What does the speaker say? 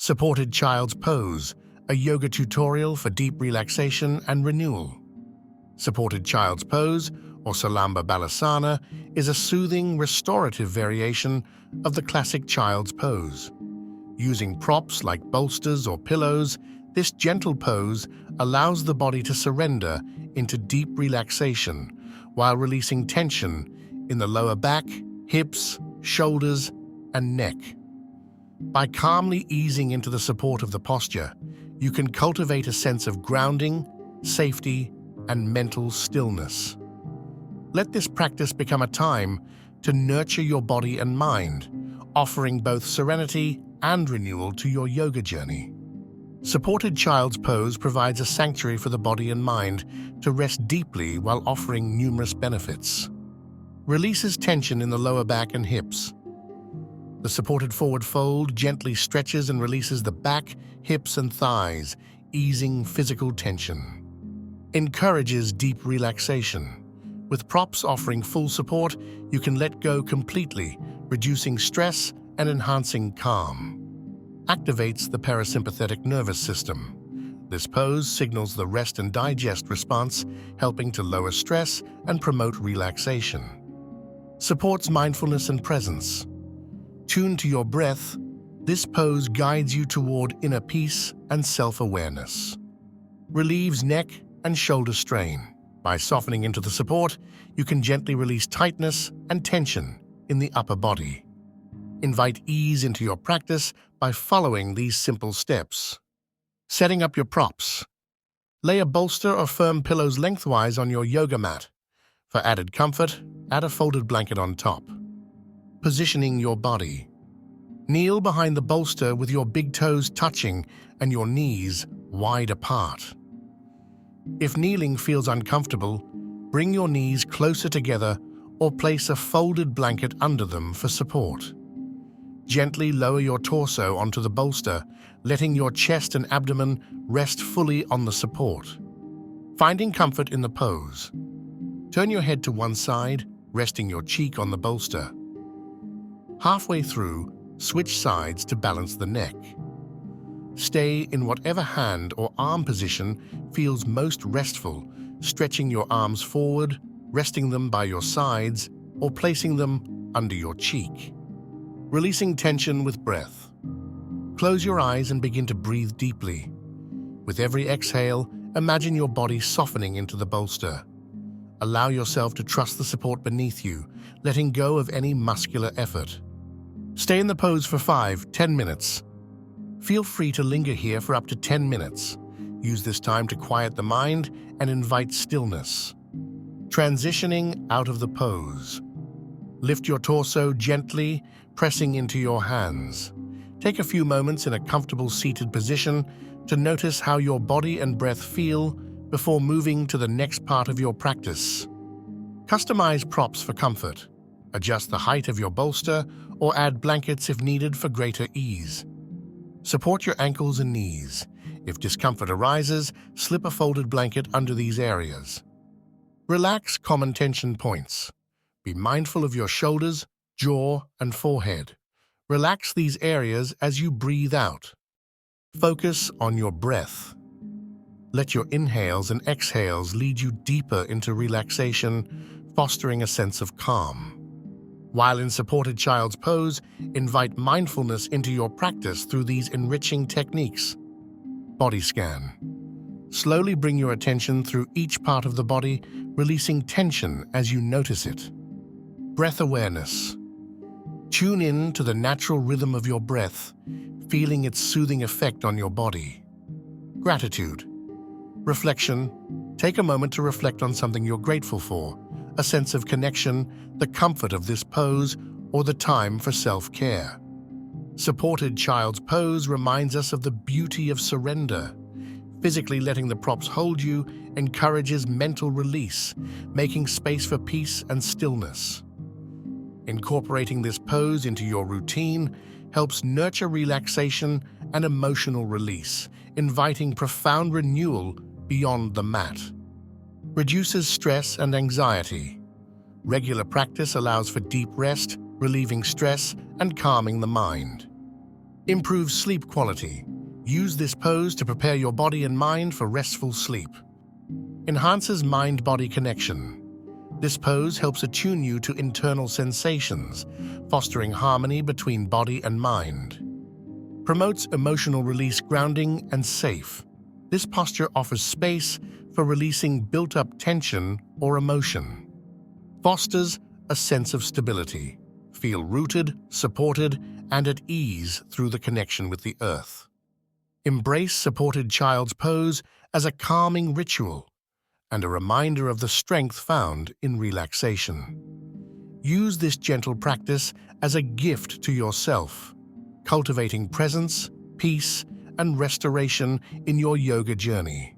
Supported child's pose, a yoga tutorial for deep relaxation and renewal. Supported child's pose, or Salamba Balasana, is a soothing, restorative variation of the classic child's pose. Using props like bolsters or pillows, this gentle pose allows the body to surrender into deep relaxation while releasing tension in the lower back, hips, shoulders, and neck. By calmly easing into the support of the posture, you can cultivate a sense of grounding, safety, and mental stillness. Let this practice become a time to nurture your body and mind, offering both serenity and renewal to your yoga journey. Supported child's pose provides a sanctuary for the body and mind to rest deeply while offering numerous benefits. Releases tension in the lower back and hips. The supported forward fold gently stretches and releases the back, hips, and thighs, easing physical tension. Encourages deep relaxation. With props offering full support, you can let go completely, reducing stress and enhancing calm. Activates the parasympathetic nervous system. This pose signals the rest and digest response, helping to lower stress and promote relaxation. Supports mindfulness and presence. Tuned to your breath, this pose guides you toward inner peace and self-awareness. Relieves neck and shoulder strain. By softening into the support, you can gently release tightness and tension in the upper body. Invite ease into your practice by following these simple steps. Setting up your props. Lay a bolster or firm pillows lengthwise on your yoga mat. For added comfort, add a folded blanket on top. Positioning your body. Kneel behind the bolster with your big toes touching and your knees wide apart. If kneeling feels uncomfortable, bring your knees closer together or place a folded blanket under them for support. Gently lower your torso onto the bolster, letting your chest and abdomen rest fully on the support. Finding comfort in the pose. Turn your head to one side, resting your cheek on the bolster. Halfway through, switch sides to balance the neck. Stay in whatever hand or arm position feels most restful, stretching your arms forward, resting them by your sides, or placing them under your cheek. Releasing tension with breath. Close your eyes and begin to breathe deeply. With every exhale, imagine your body softening into the bolster. Allow yourself to trust the support beneath you, letting go of any muscular effort. Stay in the pose for 5-10 minutes. Feel free to linger here for up to 10 minutes. Use this time to quiet the mind and invite stillness. Transitioning out of the pose. Lift your torso gently, pressing into your hands. Take a few moments in a comfortable seated position to notice how your body and breath feel before moving to the next part of your practice. Customize props for comfort. Adjust the height of your bolster or add blankets if needed for greater ease. Support your ankles and knees. If discomfort arises, slip a folded blanket under these areas. Relax common tension points. Be mindful of your shoulders, jaw, and forehead. Relax these areas as you breathe out. Focus on your breath. Let your inhales and exhales lead you deeper into relaxation, fostering a sense of calm. While in supported child's pose, invite mindfulness into your practice through these enriching techniques. Body scan. Slowly bring your attention through each part of the body, releasing tension as you notice it. Breath awareness. Tune in to the natural rhythm of your breath, feeling its soothing effect on your body. Gratitude. Reflection. Take a moment to reflect on something you're grateful for, a sense of connection, the comfort of this pose, or the time for self-care. Supported child's pose reminds us of the beauty of surrender. Physically letting the props hold you encourages mental release, making space for peace and stillness. Incorporating this pose into your routine helps nurture relaxation and emotional release, inviting profound renewal beyond the mat. Reduces stress and anxiety. Regular practice allows for deep rest, relieving stress and calming the mind. Improve sleep quality. Use this pose to prepare your body and mind for restful sleep. Enhances mind-body connection. This pose helps attune you to internal sensations, fostering harmony between body and mind. Promotes emotional release, grounding, and safe. This posture offers space for releasing built-up tension or emotion. Fosters a sense of stability. Feel rooted, supported, and at ease through the connection with the earth. Embrace supported child's pose as a calming ritual and a reminder of the strength found in relaxation. Use this gentle practice as a gift to yourself, cultivating presence, peace, and restoration in your yoga journey.